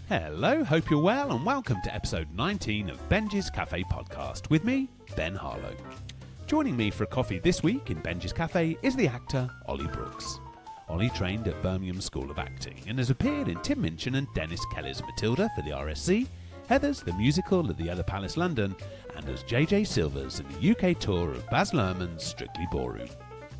Hello, hope you're well and welcome to episode 19 of Benjy's Cafe podcast with me, Ben Harlow. Joining me for a coffee this week in Benjy's Cafe is the actor Oli Brooks. Oli trained at Birmingham School of Acting and has appeared in Tim Minchin and Dennis Kelly's Matilda for the RSC, Heathers the Musical at the Other Palace London, and as JJ Silvers in the UK tour of Baz Luhrmann's Strictly Ballroom.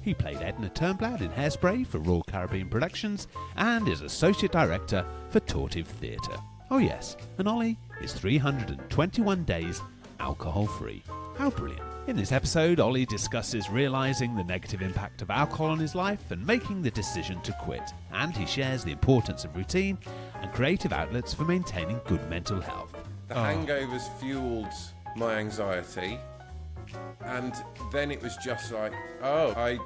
He played Edna Turnblad in Hairspray for Royal Caribbean Productions and is Associate Director for Tortive Theatre. Oh yes, and Oli is 321 days alcohol-free. How brilliant. In this episode, Oli discusses realising the negative impact of alcohol on his life and making the decision to quit. And he shares the importance of routine and creative outlets for maintaining good mental health. The hangovers fueled my anxiety. And then it was just like, I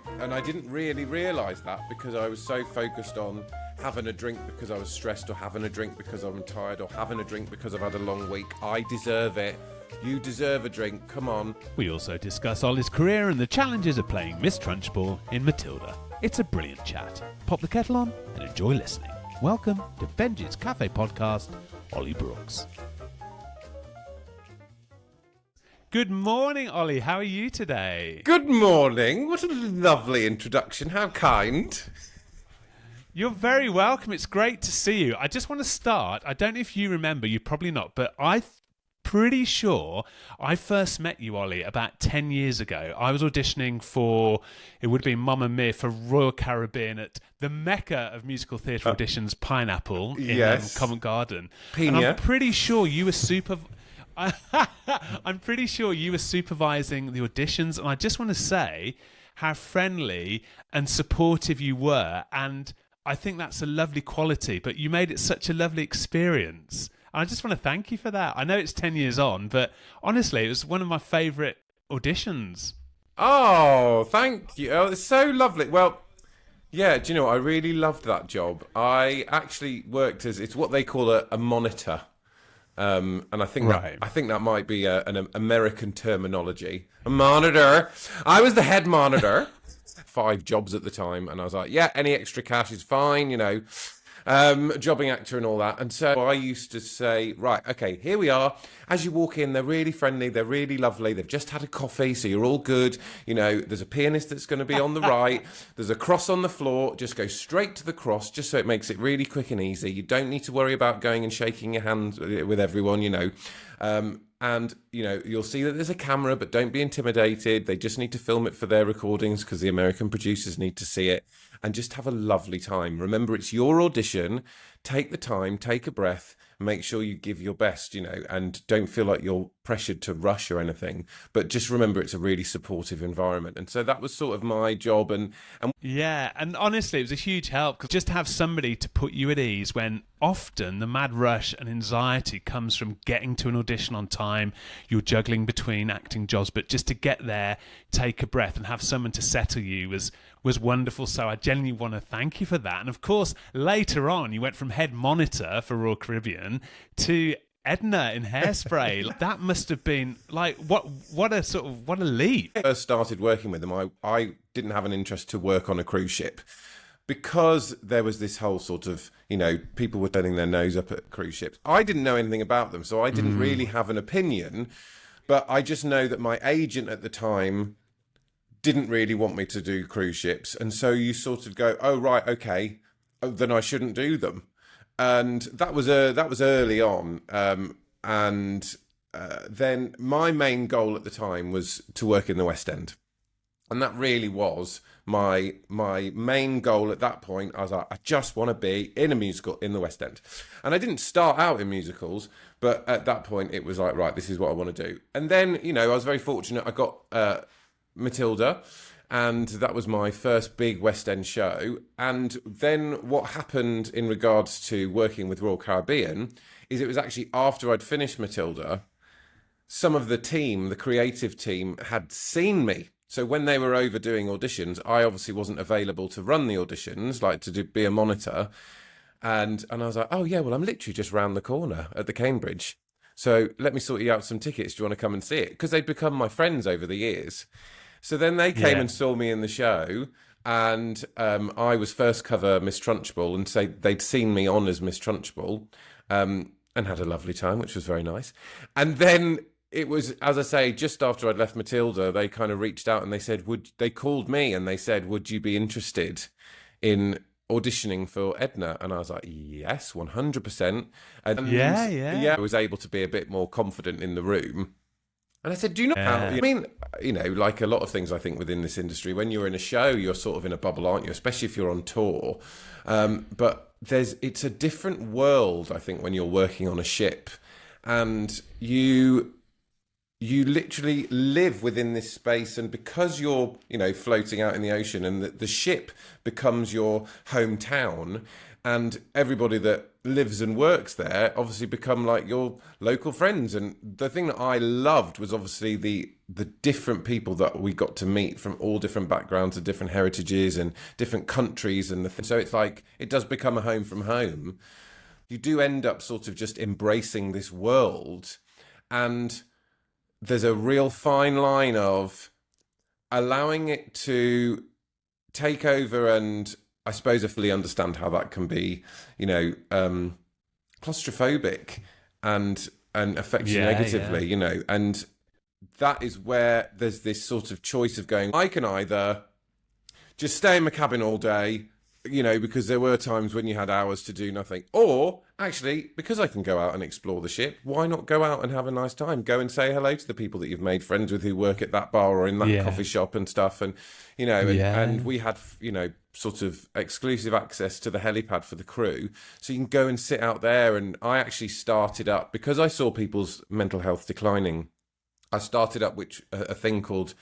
didn't really realise that because I was so focused on having a drink because I was stressed, or having a drink because I'm tired, or having a drink because I've had a long week. I deserve it. You deserve a drink. Come on. We also discuss Oli's career and the challenges of playing Miss Trunchbull in Matilda. It's a brilliant chat. Pop the kettle on and enjoy listening. Welcome to Benjy's Cafe podcast, Oli Brooks. Good morning, Oli. How are you today? Good morning. What a lovely introduction. How kind. You're very welcome. It's great to see you. I just want to start. I don't know if you remember, you're probably not, but I'm pretty sure I first met you, Oli, about 10 years ago. I was auditioning for, it would have been Mamma Mia for Royal Caribbean at the mecca of musical theatre auditions, Pineapple, in Covent Garden. Pina. And I'm pretty sure you were I'm pretty sure you were supervising the auditions, and I just want to say how friendly and supportive you were, and I think that's a lovely quality, but you made it such a lovely experience. I just want to thank you for that. I know it's 10 years on, but honestly, it was one of my favourite auditions. Oh, thank you. Oh, it's so lovely. Well, yeah, do you know what? I really loved that job. I actually worked as, it's what they call a monitor. And I think that might be an American terminology. A monitor. I was the head monitor. 5 jobs at the time, and I was like, yeah, any extra cash is fine, you know. Jobbing actor and all that. And so I used to say, right, okay, here we are. As you walk in, they're really friendly, they're really lovely, they've just had a coffee, so you're all good. You know, there's a pianist that's going to be on the right, there's a cross on the floor, just go straight to the cross, just so it makes it really quick and easy. You don't need to worry about going and shaking your hand with everyone, you know. And, you know, you'll see that there's a camera, but don't be intimidated. They just need to film it for their recordings because the American producers need to see it. And just have a lovely time. Remember, it's your audition. Take the time, take a breath, make sure you give your best, you know, and don't feel like you're pressured to rush or anything. But just remember, it's a really supportive environment. And so that was sort of my job. And yeah, and honestly, it was a huge help because just to have somebody to put you at ease when often the mad rush and anxiety comes from getting to an audition on time. You're juggling between acting jobs, but just to get there, take a breath and have someone to settle you was wonderful. So I genuinely want to thank you for that. And of course, later on, you went from head monitor for Royal Caribbean to Edna in Hairspray. That must have been like what a leap. When I first started working with them, I didn't have an interest to work on a cruise ship because there was this whole sort of, you know, people were turning their nose up at cruise ships. I didn't know anything about them, so I didn't really have an opinion, but I just know that my agent at the time didn't really want me to do cruise ships, and so you sort of go, oh right, okay, then I shouldn't do them. And that was early on, then my main goal at the time was to work in the West End, and that really was my main goal at that point. I was like, I just want to be in a musical in the West End, and I didn't start out in musicals, but at that point it was like, right, this is what I want to do. And then, you know, I was very fortunate. I got Matilda. And that was my first big West End show. And then what happened in regards to working with Royal Caribbean is it was actually after I'd finished Matilda, some of the team, the creative team, had seen me. So when they were over doing auditions, I obviously wasn't available to run the auditions, like to be a monitor. And I was like, oh yeah, well, I'm literally just round the corner at the Cambridge. So let me sort you out some tickets. Do you want to come and see it? Because they'd become my friends over the years. So then they came and saw me in the show, and I was first cover Miss Trunchbull, and they'd seen me on as Miss Trunchbull, and had a lovely time, which was very nice. And then it was, as I say, just after I'd left Matilda, they kind of reached out and they said, they called me and they said, would you be interested in auditioning for Edna? And I was like, yes, 100%. And I was able to be a bit more confident in the room. And I said, do you know how, I mean, you know, like a lot of things I think within this industry, when you're in a show, you're sort of in a bubble, aren't you? Especially if you're on tour. But it's a different world, I think, when you're working on a ship, and you literally live within this space, and because you're, you know, floating out in the ocean, and the ship becomes your hometown, and everybody that lives and works there obviously become like your local friends. And the thing that I loved was obviously the different people that we got to meet from all different backgrounds and different heritages and different countries, and so it's like it does become a home from home. You do end up sort of just embracing this world, and there's a real fine line of allowing it to take over, and I suppose I fully understand how that can be, you know, claustrophobic and affect you negatively, you know. And that is where there's this sort of choice of going, I can either just stay in my cabin all day, you know, because there were times when you had hours to do nothing, or actually, because I can go out and explore the ship, why not go out and have a nice time? Go and say hello to the people that you've made friends with who work at that bar or in that coffee shop and stuff. And, you know, and we had, you know, sort of exclusive access to the helipad for the crew. So you can go and sit out there. And I actually started up, because I saw people's mental health declining, I started up a thing called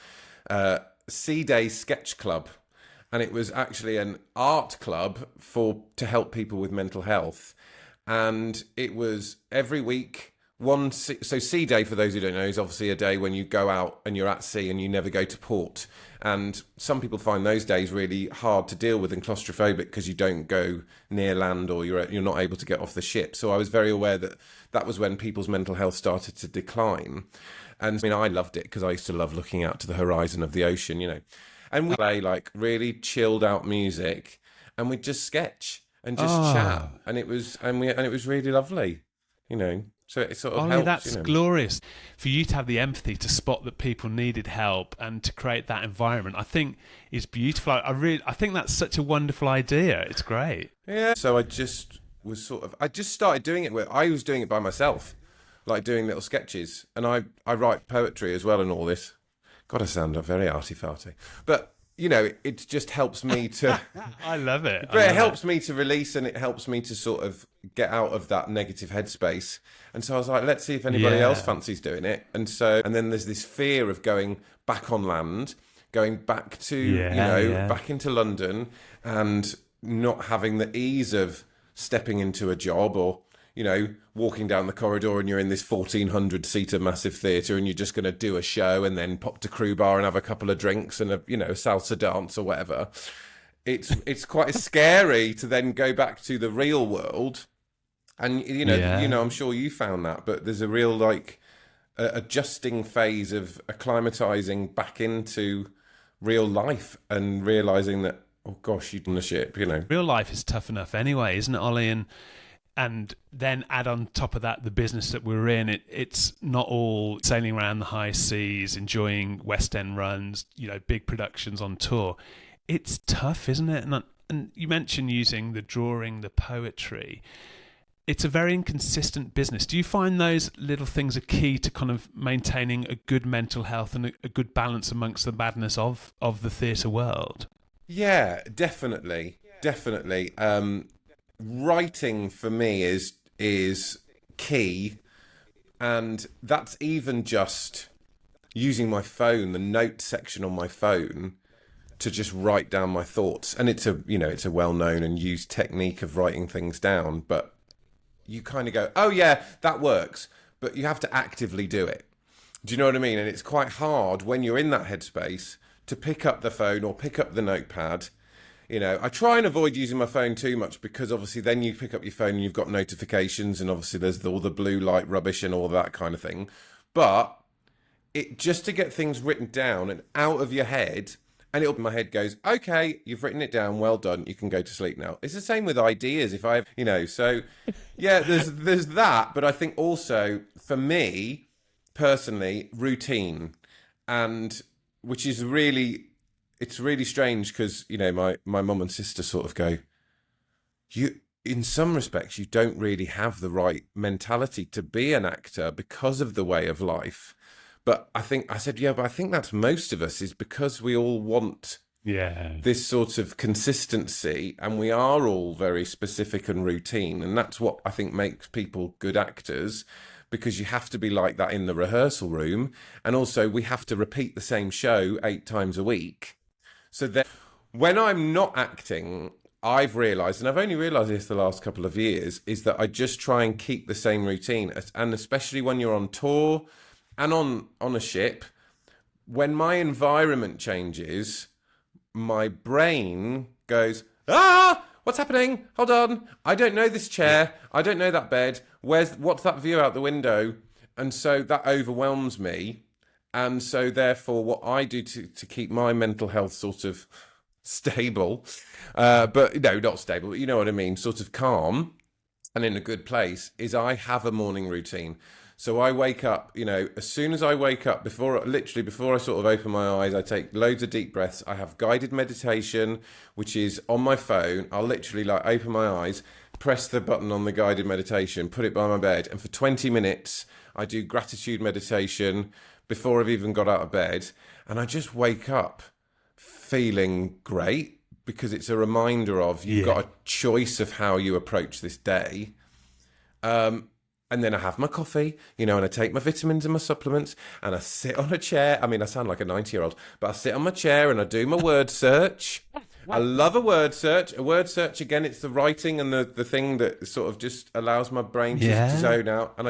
Sea Day Sketch Club. And it was actually an art club to help people with mental health. And it was every week. So Sea Day, for those who don't know, is obviously a day when you go out and you're at sea and you never go to port. And some people find those days really hard to deal with and claustrophobic because you don't go near land, or you're not able to get off the ship. So I was very aware that was when people's mental health started to decline. And I mean, I loved it because I used to love looking out to the horizon of the ocean, you know. And we play like really chilled out music, and we'd just sketch and just chat, and it was really lovely, you know. So it sort of helps. That's, you know, glorious for you to have the empathy to spot that people needed help and to create that environment. I think is beautiful. I think that's such a wonderful idea. It's great. Yeah. So I just started doing it. I was doing it by myself, like doing little sketches, and I write poetry as well and all this. God, I sound very arty-farty. But, you know, it just helps me to... I love it. But it helps me to release, and it helps me to sort of get out of that negative headspace. And so I was like, let's see if anybody else fancies doing it. And then there's this fear of going back on land, going back to, back into London, and not having the ease of stepping into a job, or, you know, walking down the corridor and you're in this 1,400-seater massive theatre and you're just going to do a show and then pop to Crew Bar and have a couple of drinks and a salsa dance or whatever. It's quite scary to then go back to the real world. And, you know, I'm sure you found that, but there's a real, like, adjusting phase of acclimatizing back into real life and realising that, oh, gosh, you're on the ship, you know. Real life is tough enough anyway, isn't it, Ollie? And then add on top of that the business that we're in. It's not all sailing around the high seas, enjoying West End runs, you know, big productions on tour. It's tough, isn't it? And you mentioned using the drawing, the poetry. It's a very inconsistent business. Do you find those little things are key to kind of maintaining a good mental health and a good balance amongst the madness of the theatre world? Yeah, definitely. Definitely. Writing for me is key, and that's even just using my phone, the note section on my phone, to just write down my thoughts. And it's a well-known and used technique of writing things down, but you kind of go, oh yeah, that works, but you have to actively do it. Do you know what I mean? And it's quite hard when you're in that headspace to pick up the phone or pick up the notepad. You know, I try and avoid using my phone too much, because obviously then you pick up your phone and you've got notifications, and obviously there's all the blue light rubbish and all that kind of thing. But just to get things written down and out of your head And my head goes, okay, you've written it down, well done, you can go to sleep now. It's the same with ideas. If I, so yeah, there's that. But I think also for me personally, routine, and which is really, it's really strange because, my mum and sister sort of go, in some respects, you don't really have the right mentality to be an actor because of the way of life. But I said, but I think that's most of us, is because we all want this sort of consistency, and we are all very specific and routine. And that's what I think makes people good actors, because you have to be like that in the rehearsal room. And also we have to repeat the same show 8 times a week. So then when I'm not acting, I've realised, and I've only realised this the last couple of years, is that I just try and keep the same routine. And especially when you're on tour and on a ship, when my environment changes, my brain goes, what's happening? Hold on. I don't know this chair. I don't know that bed. What's that view out the window? And so that overwhelms me. And so therefore what I do to keep my mental health sort of stable, but no, not stable, but you know what I mean, sort of calm and in a good place, is I have a morning routine. So I wake up, as soon as I wake up, before I sort of open my eyes, I take loads of deep breaths. I have guided meditation, which is on my phone. I'll literally open my eyes, press the button on the guided meditation, put it by my bed. And for 20 minutes, I do gratitude meditation before I've even got out of bed. And I just wake up feeling great, because it's a reminder of you've got a choice of how you approach this day. And then I have my coffee, and I take my vitamins and my supplements, and I sit on a chair. I mean, I sound like a 90-year-old, but I sit on my chair and I do my word search. I love a word search. A word search, again, it's the writing and the thing that sort of just allows my brain to zone out. And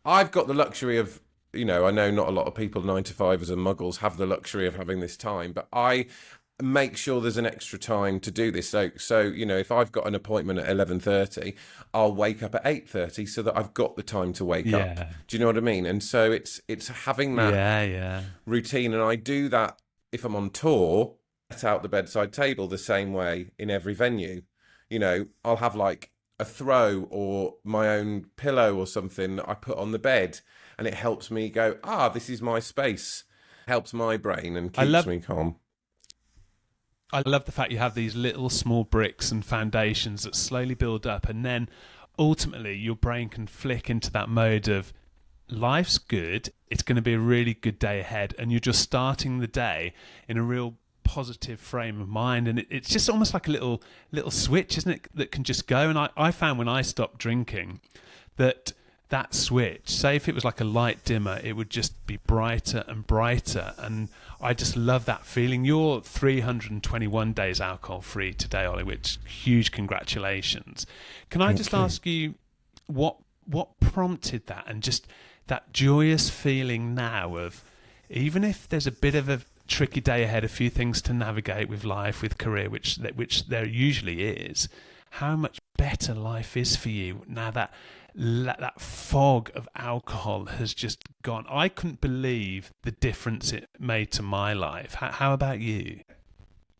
I've got the luxury of, I know not a lot of people, 9-to-5ers and muggles, have the luxury of having this time, but I make sure there's an extra time to do this. So if I've got an appointment at 11:30, I'll wake up at 8:30 so that I've got the time to wake up. Do you know what I mean? And so it's having that routine. And I do that if I'm on tour, set out the bedside table the same way in every venue. I'll have a throw or my own pillow or something that I put on the bed, and it helps me go, this is my space. Helps my brain and keeps me calm. I love the fact you have these little small bricks and foundations that slowly build up, and then ultimately your brain can flick into that mode of life's good, it's going to be a really good day ahead, and you're just starting the day in a real positive frame of mind. And it's just almost like a little switch, isn't it, that can just go. And I found when I stopped drinking that switch, say if it was like a light dimmer, it would just be brighter and brighter. And I just love that feeling. You're 321 days alcohol free today, Oli, which huge congratulations. Can I just ask you what prompted that, and just that joyous feeling now of, even if there's a bit of a tricky day ahead, a few things to navigate with life, with career, which there usually is, how much better life is for you now that fog of alcohol has just gone. I couldn't believe the difference it made to my life. How about you?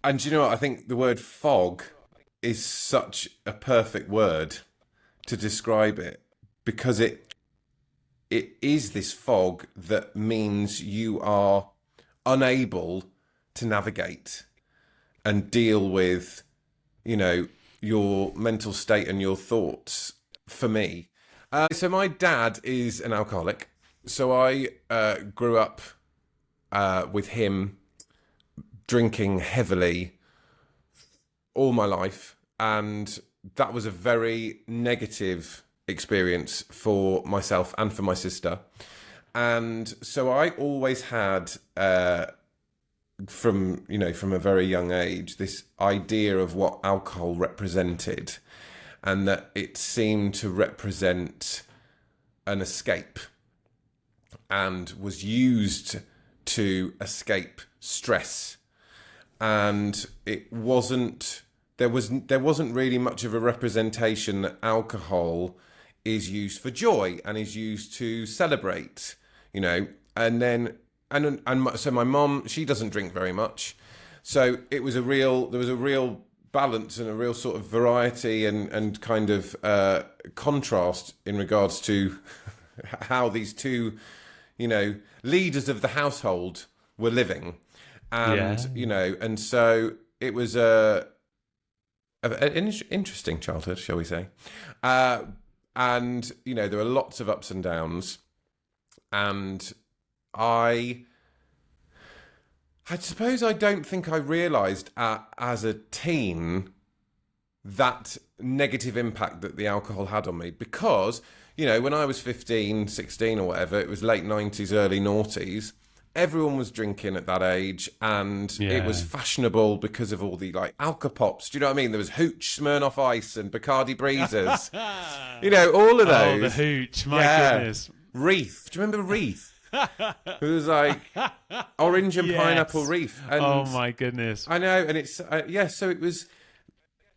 And you know what? I think the word fog is such a perfect word to describe it, because it is this fog that means you are unable to navigate and deal with, your mental state and your thoughts. For me, so my dad is an alcoholic. So I grew up with him drinking heavily all my life, and that was a very negative experience for myself and for my sister. And so I always had, from a very young age, this idea of what alcohol represented, and that it seemed to represent an escape and was used to escape stress. And it wasn't, there wasn't really much of a representation that alcohol is used for joy and is used to celebrate, and so my mom, she doesn't drink very much. So there was a real balance and a real sort of variety and kind of contrast in regards to how these two, leaders of the household were living. And, and so it was an interesting childhood, shall we say. And, there were lots of ups and downs. And I suppose I don't think I realised as a teen that negative impact that the alcohol had on me, because, when I was 15, 16 or whatever, it was late 90s, early noughties, everyone was drinking at that age, and it was fashionable because of all the, Alka-Pops. Do you know what I mean? There was Hooch, Smirnoff Ice and Bacardi Breezers. All of those. Oh, the Hooch, my goodness. Reef. Do you remember Reef? It was like orange and pineapple Reef. And oh my goodness! I know, and it's so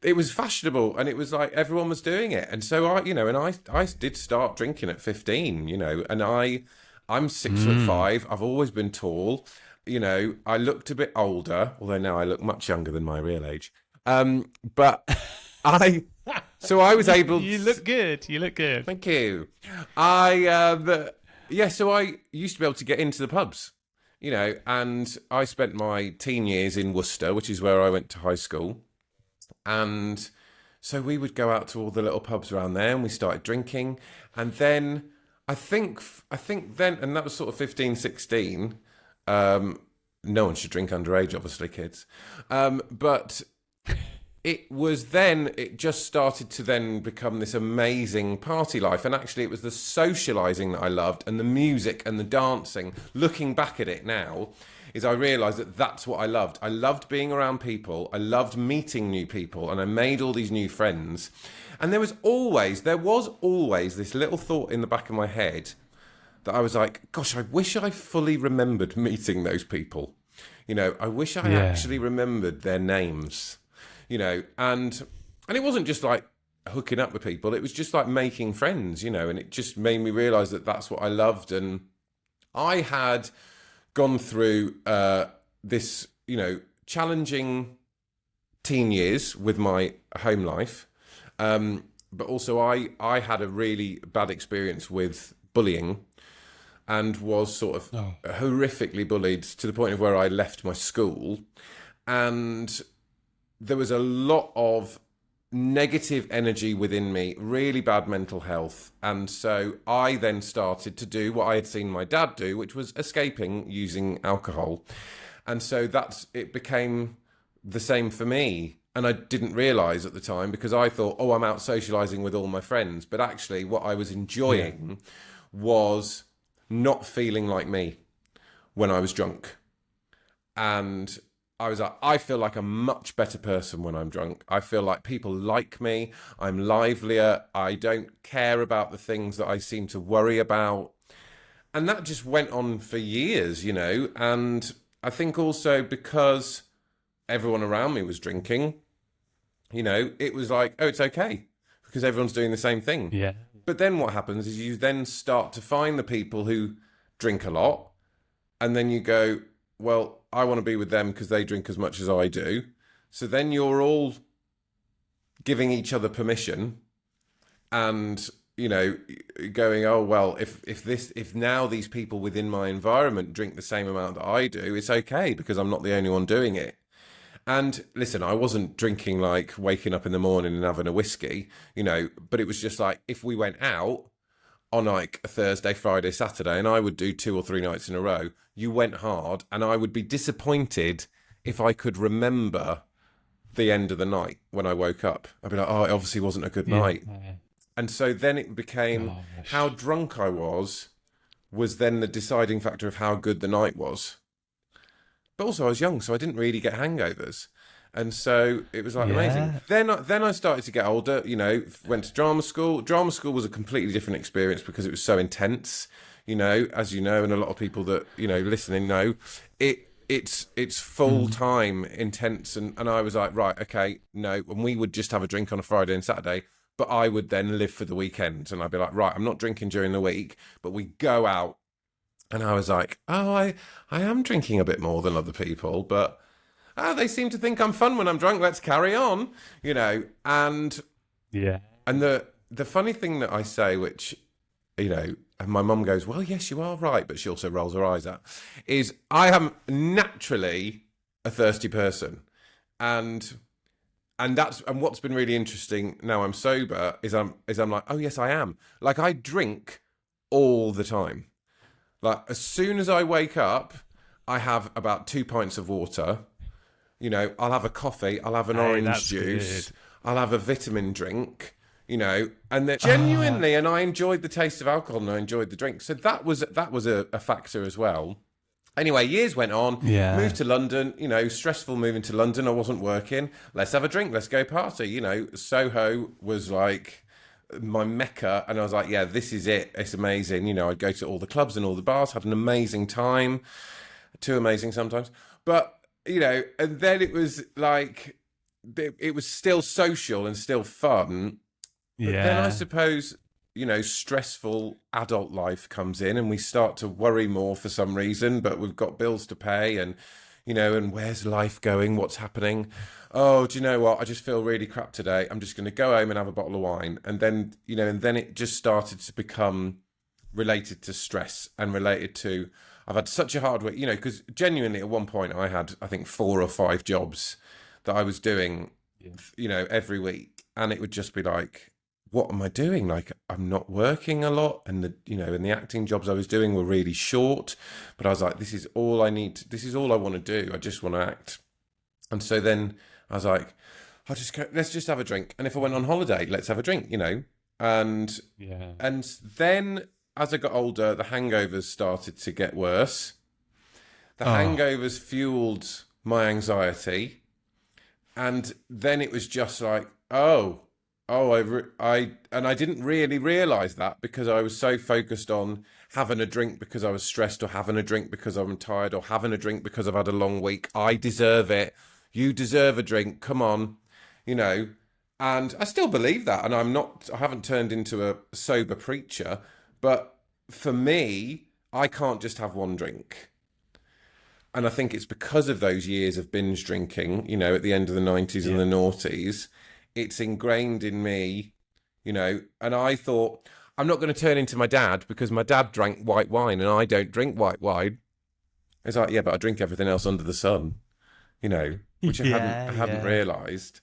it was fashionable, and it was like everyone was doing it, and so I did start drinking at 15, and I'm 6'5". I've always been tall, I looked a bit older, although now I look much younger than my real age. But I was able. You look good. Thank you. So I used to be able to get into the pubs, and I spent my teen years in Worcester, which is where I went to high school. And so we would go out to all the little pubs around there, and we started drinking. And then I think then, and that was sort of 15, 16. No one should drink underage, obviously, kids. But it just started to then become this amazing party life. And actually it was the socialising that I loved, and the music and the dancing. Looking back at it now, is I realised that that's what I loved. I loved being around people. I loved meeting new people, and I made all these new friends. And there was always this little thought in the back of my head that I was like, gosh, I wish I fully remembered meeting those people. I wish I actually remembered their names. And it wasn't just like hooking up with people. It was just like making friends, and it just made me realise that that's what I loved. And I had gone through this, challenging teen years with my home life. But also I had a really bad experience with bullying, and was sort of horrifically bullied to the point of where I left my school. And there was a lot of negative energy within me, really bad mental health. And so I then started to do what I had seen my dad do, which was escaping using alcohol. And so it became the same for me. And I didn't realise at the time, because I thought, I'm out socialising with all my friends. But actually what I was enjoying was not feeling like me when I was drunk. And I was like, I feel like a much better person when I'm drunk. I feel like people like me. I'm livelier. I don't care about the things that I seem to worry about. And that just went on for years, And I think also because everyone around me was drinking, it was like, it's okay, because everyone's doing the same thing. Yeah. But then what happens is you then start to find the people who drink a lot, and then you go, well, I want to be with them because they drink as much as I do. So then you're all giving each other permission, and, going, oh, well, if now these people within my environment drink the same amount that I do, it's okay because I'm not the only one doing it. And listen, I wasn't drinking like waking up in the morning and having a whiskey, but it was just like, if we went out on like a Thursday, Friday, Saturday, and I would do 2 or 3 nights in a row, you went hard, and I would be disappointed if I could remember the end of the night when I woke up. I'd be like, it obviously wasn't a good night. And so then it became how drunk I was then the deciding factor of how good the night was. But also I was young, so I didn't really get hangovers. And so it was like amazing. Then I started to get older, went to drama school. Drama school was a completely different experience because it was so intense, as you know, and a lot of people that, listening know, it's full time intense. And I was like, right, okay, no. And we would just have a drink on a Friday and Saturday, but I would then live for the weekend. And I'd be like, right, I'm not drinking during the week, but we go out. And I was like, I am drinking a bit more than other people, but they seem to think I'm fun when I'm drunk. Let's carry on, And the funny thing that I say, which, and my mum goes, well, yes, you are right, but she also rolls her eyes at, is I am naturally a thirsty person. And what's been really interesting now I'm sober is I'm like, oh yes, I am. Like, I drink all the time. Like, as soon as I wake up, I have about 2 pints of water. I'll have a coffee, I'll have an orange juice, good. I'll have a vitamin drink, and then genuinely, and I enjoyed the taste of alcohol and I enjoyed the drink. So that was a factor as well. Anyway, years went on, moved to London, stressful moving to London. I wasn't working. Let's have a drink. Let's go party. Soho was like my mecca. And I was like, yeah, this is it. It's amazing. I'd go to all the clubs and all the bars, had an amazing time. Too amazing sometimes. But, and then it was like, it was still social and still fun. But then I suppose, stressful adult life comes in and we start to worry more for some reason, but we've got bills to pay and, and where's life going? What's happening? Oh, do you know what? I just feel really crap today. I'm just going to go home and have a bottle of wine. And then, and then it just started to become related to stress and related to, I've had such a hard week, because genuinely at one point I had, I think, 4 or 5 jobs that I was doing, every week. And it would just be like, what am I doing? Like, I'm not working a lot. And and the acting jobs I was doing were really short, but I was like, this is all I need. This is all I want to do. I just want to act. And so then I was like, let's just have a drink. And if I went on holiday, let's have a drink, and then as I got older, the hangovers started to get worse. The hangovers fueled my anxiety. And then it was just like, I didn't really realise that because I was so focused on having a drink because I was stressed, or having a drink because I'm tired, or having a drink because I've had a long week. I deserve it. You deserve a drink. Come on, And I still believe that. And I haven't turned into a sober preacher. But for me, I can't just have one drink. And I think it's because of those years of binge drinking, at the end of the 90s and the noughties. It's ingrained in me, and I thought, I'm not going to turn into my dad because my dad drank white wine and I don't drink white wine. It's like, yeah, but I drink everything else under the sun, which I hadn't realised.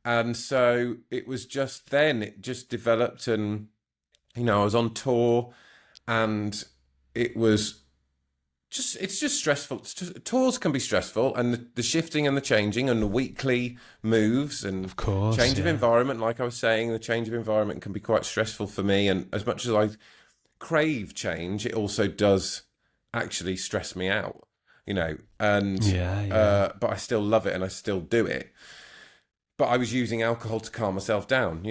And so it was just then, it just developed and, I was on tour and it was it's just stressful. Tours can be stressful, and the shifting and the changing and the weekly moves and of course, change of environment. Like I was saying, the change of environment can be quite stressful for me. And as much as I crave change, it also does actually stress me out, And but I still love it and I still do it. But I was using alcohol to calm myself down.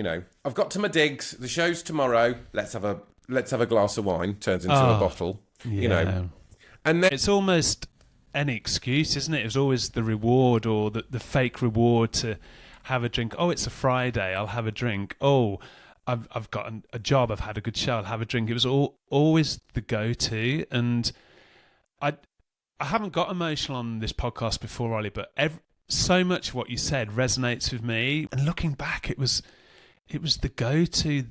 I've got to my digs. The show's tomorrow. Let's have a glass of wine. Turns into a bottle. And then it's almost any excuse, isn't it? It was always the reward or the fake reward to have a drink. Oh, it's a Friday, I'll have a drink. Oh, I've got a job, I've had a good show, I'll have a drink. It was always the go-to. And I haven't got emotional on this podcast before, Oli, but so much of what you said resonates with me. And looking back, it was the go-to,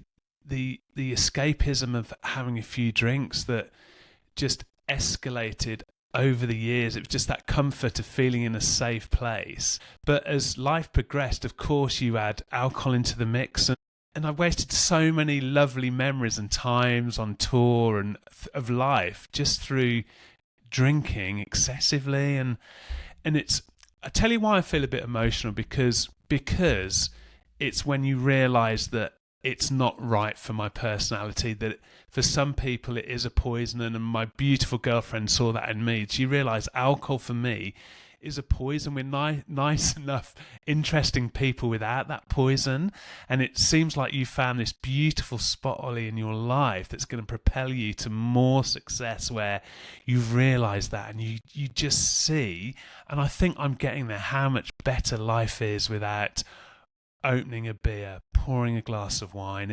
the escapism of having a few drinks that just escalated over the years. It was just that comfort of feeling in a safe place. But as life progressed, of course, you add alcohol into the mix, and I've wasted so many lovely memories and times on tour and of life just through drinking excessively. And it's, I tell you why I feel a bit emotional, because it's when you realise that it's not right for my personality, that for some people it is a poison, and my beautiful girlfriend saw that in me. She realised alcohol for me is a poison. We're nice enough, interesting people without that poison, and it seems like you found this beautiful spot, Oli, in your life that's going to propel you to more success, where you've realised that and you just see, and I think I'm getting there, how much better life is without opening a beer, pouring a glass of wine.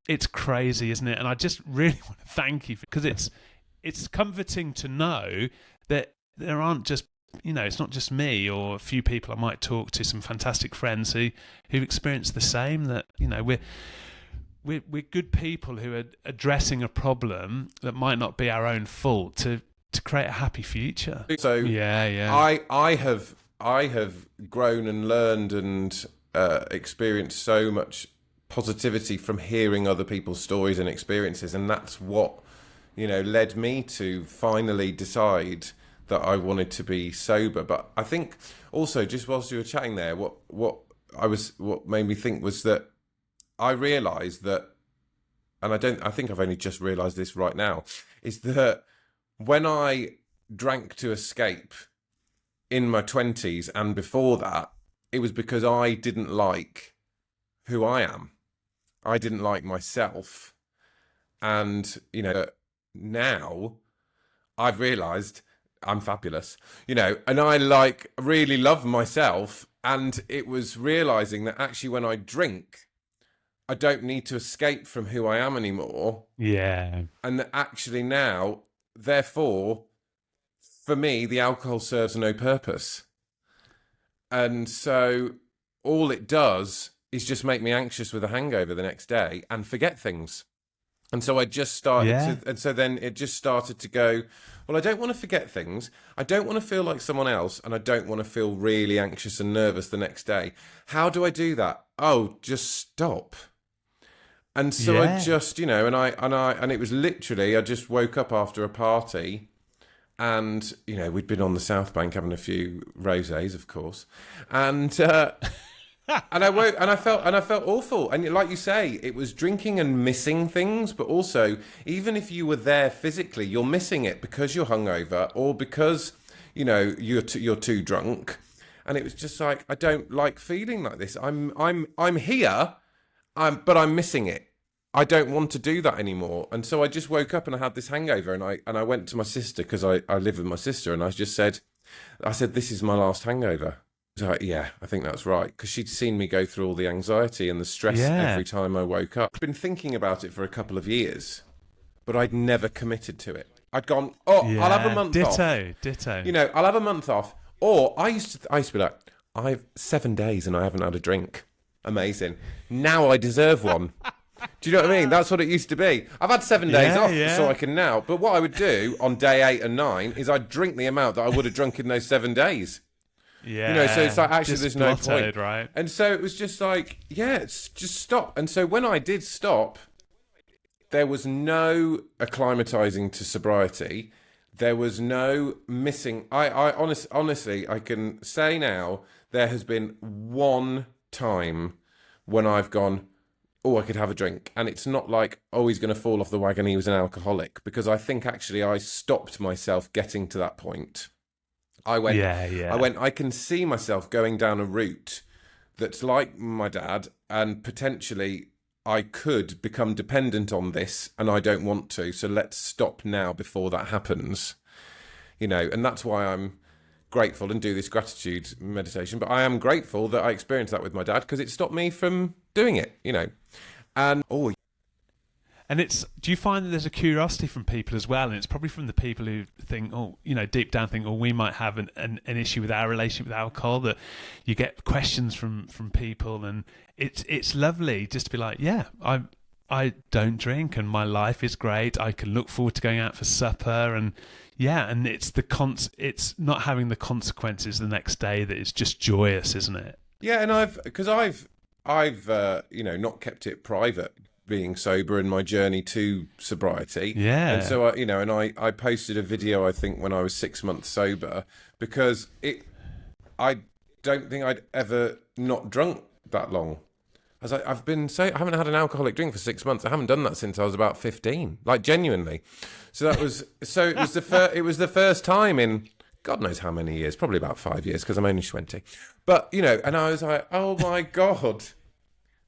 It's crazy, isn't it? And I just really want to thank you, because it's comforting to know that there aren't just it's not just me or a few people I might talk to, some fantastic friends who've experienced the same, that, we're good people who are addressing a problem that might not be our own fault to create a happy future. So yeah. I have grown and learned and experienced so much positivity from hearing other people's stories and experiences, and that's what led me to finally decide that I wanted to be sober. But I think also, just whilst you were chatting there, what made me think was that I realised that, and I think I've only just realised this right now, is that when I drank to escape in my 20s and before that, it was because I didn't like who I am. I didn't like myself. And, now I've realised I'm fabulous, and I really love myself. And it was realising that actually when I drink, I don't need to escape from who I am anymore. Yeah. And that actually now, therefore, for me, the alcohol serves no purpose. And so all it does is just make me anxious with a hangover the next day and forget things. And so I just started and so then it just started to go, well, I don't want to forget things. I don't want to feel like someone else, and I don't want to feel really anxious and nervous the next day. How do I do that? Oh, just stop. And so I just, and it was literally, I just woke up after a party, and, we'd been on the South Bank having a few rosés, of course. And, and I woke, and I felt awful. And like you say, it was drinking and missing things, but also, even if you were there physically, you're missing it because you're hungover or because, you're too drunk. And it was just like, I don't like feeling like this. I'm here, but I'm missing it. I don't want to do that anymore. And so I just woke up and I had this hangover, and I went to my sister, because I live with my sister, and I said, this is my last hangover. She's like, yeah, I think that's right. Because she'd seen me go through all the anxiety and the stress every time I woke up. I'd been thinking about it for a couple of years, but I'd never committed to it. I'd gone, I'll have a month off. Ditto. I'll have a month off. Or I used to be like, I've 7 days and I haven't had a drink. Amazing. Now I deserve one. Do you know what I mean? That's what it used to be. I've had 7 days off, so I can now. But what I would do on day 8 and 9 is I'd drink the amount that I would have drunk in those 7 days. Yeah. So it's like, actually, there's no point. Right? And so it was just like, it's just stop. And so when I did stop, there was no acclimatizing to sobriety. There was no missing. Honestly, I can say now, there has been one time when I've gone, I could have a drink. And it's not like, he's going to fall off the wagon, he was an alcoholic. Because I think actually I stopped myself getting to that point. I went, I can see myself going down a route that's like my dad, and potentially I could become dependent on this, and I don't want to. So let's stop now before that happens. And that's why I'm grateful and do this gratitude meditation. But I am grateful that I experienced that with my dad, because it stopped me from doing it, And do you find that there's a curiosity from people as well? And it's probably from the people who think, deep down think, we might have an issue with our relationship with alcohol, that you get questions from people, and it's lovely just to be like, I don't drink and my life is great. I can look forward to going out for supper, and it's it's not having the consequences the next day that is just joyous, isn't it? Yeah, and I've not kept it private, being sober and my journey to sobriety. Yeah. And so, I posted a video, I think, when I was 6 months sober, because I don't think I'd ever not drunk that long. I was like, I haven't had an alcoholic drink for 6 months. I haven't done that since I was about 15, like genuinely. So it was the first time in God knows how many years, probably about 5 years, because I'm only 20. But, and I was like, oh my God.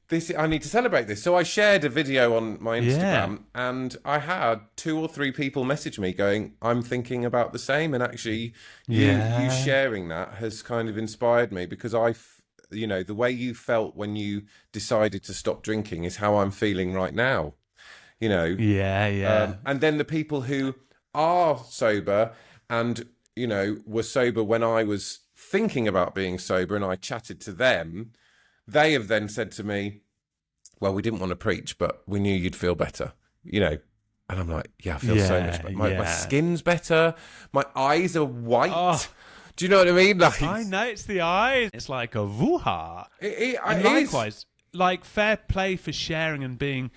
I need to celebrate this. So I shared a video on my Instagram, and I had 2 or 3 people message me going, I'm thinking about the same. And actually, you sharing that has kind of inspired me, because the way you felt when you decided to stop drinking is how I'm feeling right now. And then the people who are sober and were sober when I was thinking about being sober and I chatted to them, they have then said to me, well, we didn't want to preach, but we knew you'd feel better, And I'm like, yeah, I feel so much better. My skin's better. My eyes are white. Oh. Do you know what I mean? Like, I know, it's the eyes. It's like a woo-ha. And likewise, like, fair play for sharing and being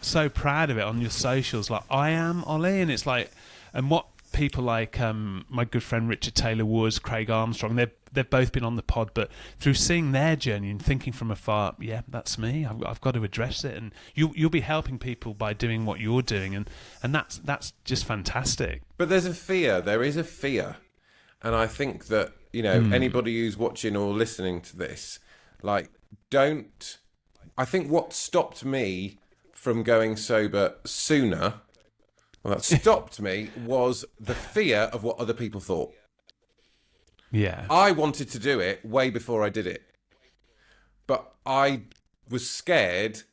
so proud of it on your socials. Like, I am, Oli. And it's like, and what people like my good friend Richard Taylor Woods, Craig Armstrong, they've both been on the pod, but through seeing their journey and thinking from afar, yeah, that's me. I've got to address it, and you'll be helping people by doing what you're doing, and that's just fantastic. But there's a fear. There is a fear, and I think that anybody who's watching or listening to this, like, don't. I think what stopped me from going sober sooner. Well, that stopped me was the fear of what other people thought. Yeah. I wanted to do it way before I did it. But I was scared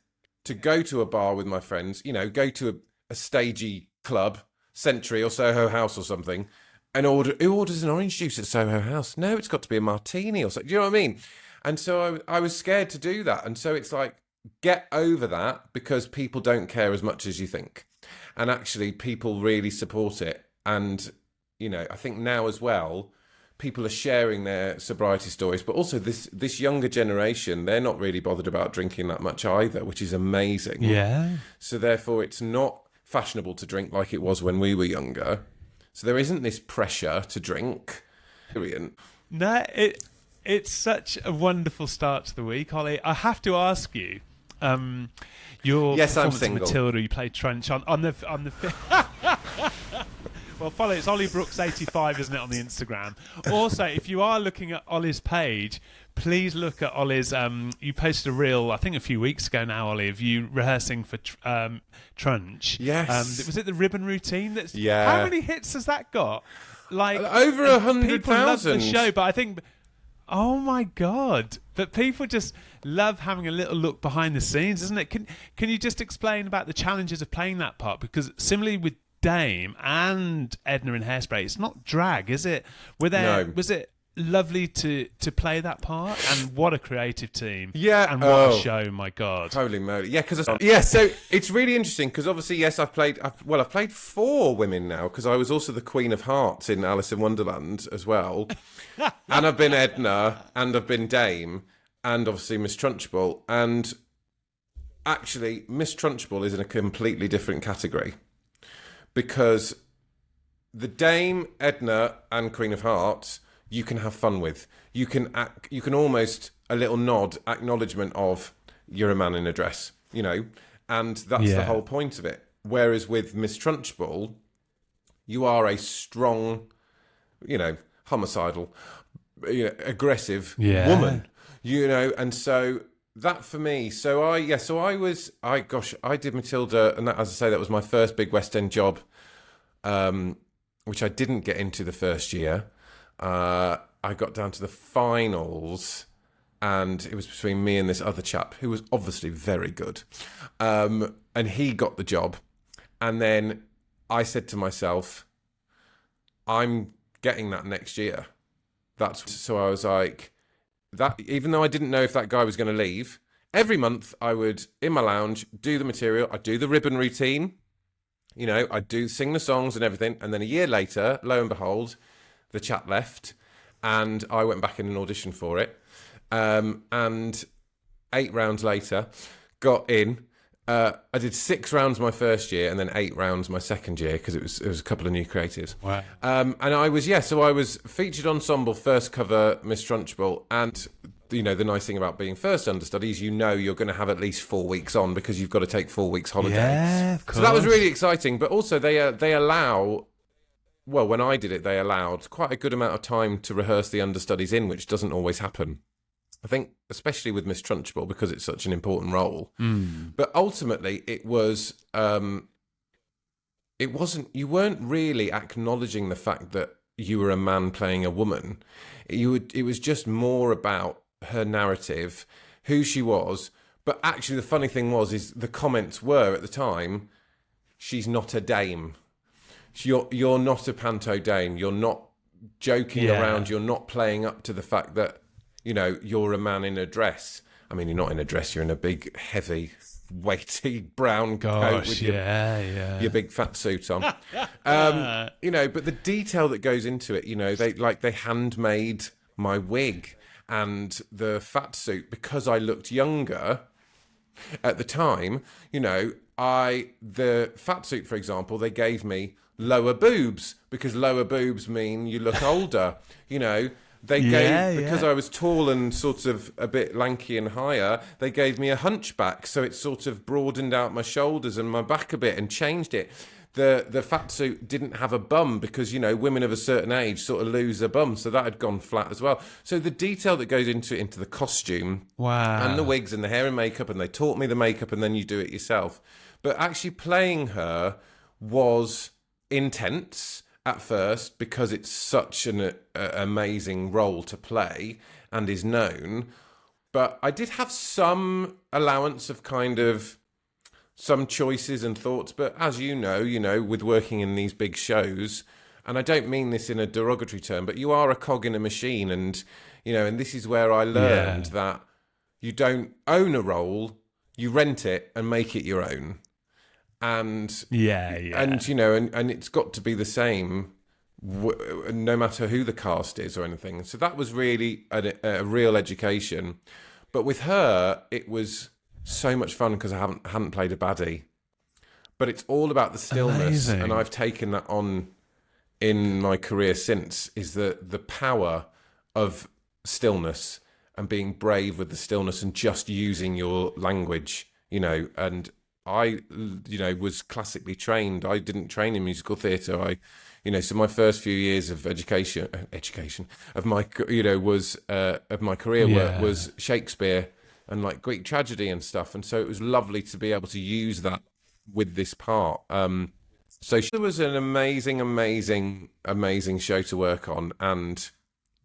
to go to a bar with my friends, go to a stagey club, Century or Soho House or something, and who orders an orange juice at Soho House? No, it's got to be a martini or something. Do you know what I mean? And so I was scared to do that. And so it's like, get over that, because people don't care as much as you think. And actually, people really support it. And, I think now as well, people are sharing their sobriety stories, but also this younger generation, they're not really bothered about drinking that much either, which is amazing. Yeah. So therefore, it's not fashionable to drink like it was when we were younger. So there isn't this pressure to drink. Brilliant. No, it's such a wonderful start to the week, Oli. I have to ask you, your performance in Matilda, you played Trunch on the well, follow, it's Oli Brooks 85, isn't it, on the Instagram? Also, if you are looking at Oli's page, please look at Oli's, you posted a reel, I think a few weeks ago now, Oli, of you rehearsing for Trunch. Yes. Was it the ribbon routine? Yeah. How many hits has that got? Like, over 100,000. People love the show, but I think, oh my God. But people just love having a little look behind the scenes, isn't it? Can you just explain about the challenges of playing that part? Because similarly with Dame and Edna in Hairspray, it's not drag, is it? No. Was it lovely to play that part? And what a creative team. Yeah. And what a show, my God. Holy moly. Yeah, so it's really interesting, because obviously, yes, I've played 4 women now, because I was also the Queen of Hearts in Alice in Wonderland as well. And I've been Edna, and I've been Dame, and obviously Miss Trunchbull. And actually, Miss Trunchbull is in a completely different category, because the Dame, Edna, and Queen of Hearts, you can have fun with. You can almost a little nod, acknowledgement of you're a man in a dress, and that's the whole point of it. Whereas with Miss Trunchbull, you are a strong, homicidal, aggressive woman, and so that for me. I did Matilda, and that, as I say, that was my first big West End job, which I didn't get into the first year. I got down to the finals, and it was between me and this other chap who was obviously very good, and he got the job. And then I said to myself, I'm getting that next year. So I was like, that, even though I didn't know if that guy was going to leave, every month I would, in my lounge, do the material. I'd do the ribbon routine, I'd sing the songs and everything. And then a year later, lo and behold, the chap left, and I went back in an audition for it. And 8 rounds later, got in. I did 6 rounds my first year, and then 8 rounds my second year, because it was a couple of new creatives. Wow. And I was featured ensemble, first cover Miss Trunchbull, and the nice thing about being first understudy is you're going to have at least 4 weeks on, because you've got to take 4 weeks holiday. Yeah, of course. So that was really exciting. But also they allow. Well, when I did it, they allowed quite a good amount of time to rehearse the understudies in, which doesn't always happen. I think, especially with Miss Trunchbull, because it's such an important role. But ultimately, it wasn't. You weren't really acknowledging the fact that you were a man playing a woman. It was just more about her narrative, who she was. But actually, the funny thing is the comments were at the time, she's not a dame. You're not a panto dame. You're not joking around. You're not playing up to the fact that, you're a man in a dress. I mean, you're not in a dress. You're in a big, heavy, weighty brown coat with your big fat suit on. But the detail that goes into it, they handmade my wig and the fat suit because I looked younger at the time. The fat suit, for example, they gave me lower boobs because lower boobs mean you look older. Because I was tall and sort of a bit lanky and higher, they gave me a hunchback, so it sort of broadened out my shoulders and my back a bit and changed it. The fat suit didn't have a bum because, women of a certain age sort of lose a bum, so that had gone flat as well. So the detail that goes into the costume and the wigs and the hair and makeup, and they taught me the makeup and then you do it yourself. But actually playing her was intense at first because it's such an amazing role to play and is known. But I did have some allowance of kind of some choices and thoughts. But as you know, with working in these big shows, and I don't mean this in a derogatory term, but you are a cog in a machine. And, and this is where I learned that you don't own a role, you rent it and make it your own. And and it's got to be the same no matter who the cast is or anything. So that was really a real education. But with her, it was so much fun because I hadn't played a baddie. But it's all about the stillness. Amazing. And I've taken that on in my career since, is the power of stillness and being brave with the stillness and just using your language, and I, was classically trained. I didn't train in musical theatre. So my first few years of education of my, of my career work was Shakespeare and like Greek tragedy and stuff. And so it was lovely to be able to use that with this part. So it was an amazing, amazing, amazing show to work on. And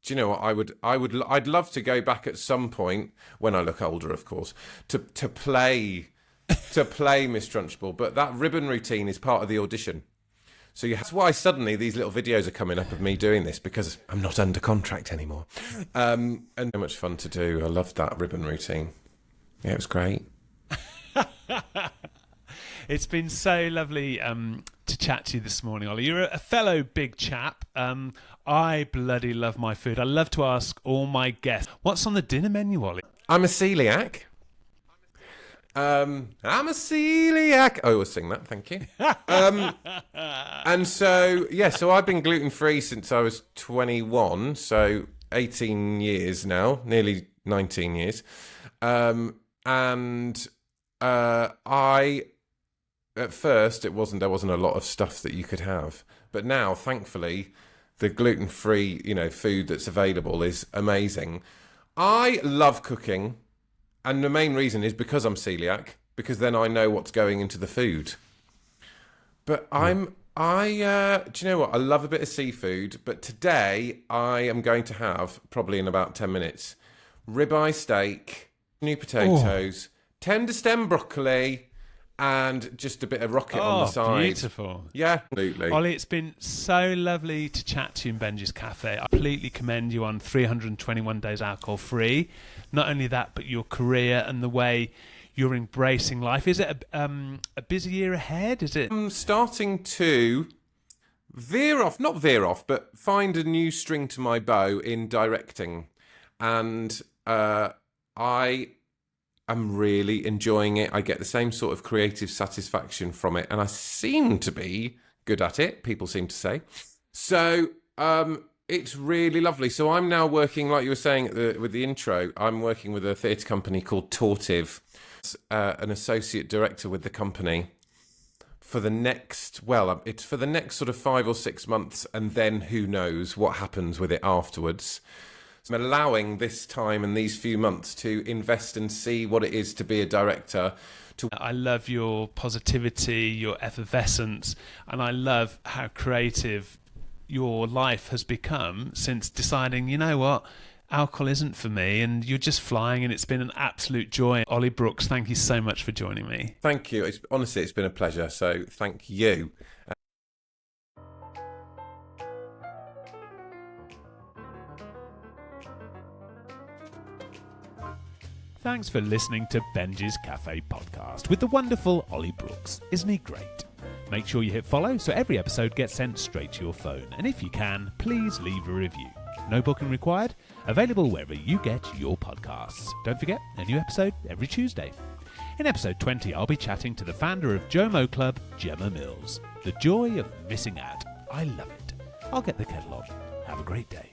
do you know what? I'd love to go back at some point when I look older, of course, to play Miss Trunchbull, but that ribbon routine is part of the audition. So that's why suddenly these little videos are coming up of me doing this, because I'm not under contract anymore. And so much fun to do. I loved that ribbon routine. Yeah, it was great. It's been so lovely to chat to you this morning, Oli. You're a fellow big chap. I bloody love my food. I love to ask all my guests, what's on the dinner menu, Oli? I'm a celiac. I'm a celiac. I always sing that, thank you. And so, so I've been gluten-free since I was 21, so 18 years now, nearly 19 years. At first, there wasn't a lot of stuff that you could have. But now, thankfully, the gluten-free, food that's available is amazing. I love cooking. And the main reason is because I'm celiac, because then I know what's going into the food. But do you know what? I love a bit of seafood, but today I am going to have, probably in about 10 minutes, ribeye steak, new potatoes, tender stem broccoli, and just a bit of rocket on the side. Beautiful. Yeah, absolutely. Oli, it's been so lovely to chat to you in Benjy's Cafe. I completely commend you on 321 days alcohol-free. Not only that, but your career and the way you're embracing life. Is it a busy year ahead? Is it? I'm starting to not veer off, but find a new string to my bow in directing. And I'm really enjoying it. I get the same sort of creative satisfaction from it, and I seem to be good at it. People seem to say. So it's really lovely. So I'm now working, like you were saying with the intro, I'm working with a theatre company called Tortive, an associate director with the company for the next, it's for the next sort of 5 or 6 months, and then who knows what happens with it afterwards. So I'm allowing this time and these few months to invest and see what it is to be a director. I love your positivity, your effervescence, and I love how creative your life has become since deciding, you know what, alcohol isn't for me, and you're just flying, and it's been an absolute joy. Oli Brooks, thank you so much for joining me. Thank you. Honestly, it's been a pleasure, so thank you. Thanks for listening to Benjy's Cafe podcast with the wonderful Oli Brooks. Isn't he great? Make sure you hit follow so every episode gets sent straight to your phone. And if you can, please leave a review. No booking required. Available wherever you get your podcasts. Don't forget, a new episode every Tuesday. In episode 20, I'll be chatting to the founder of Jomo Club, Gemma Mills. The joy of missing out. I love it. I'll get the kettle on. Have a great day.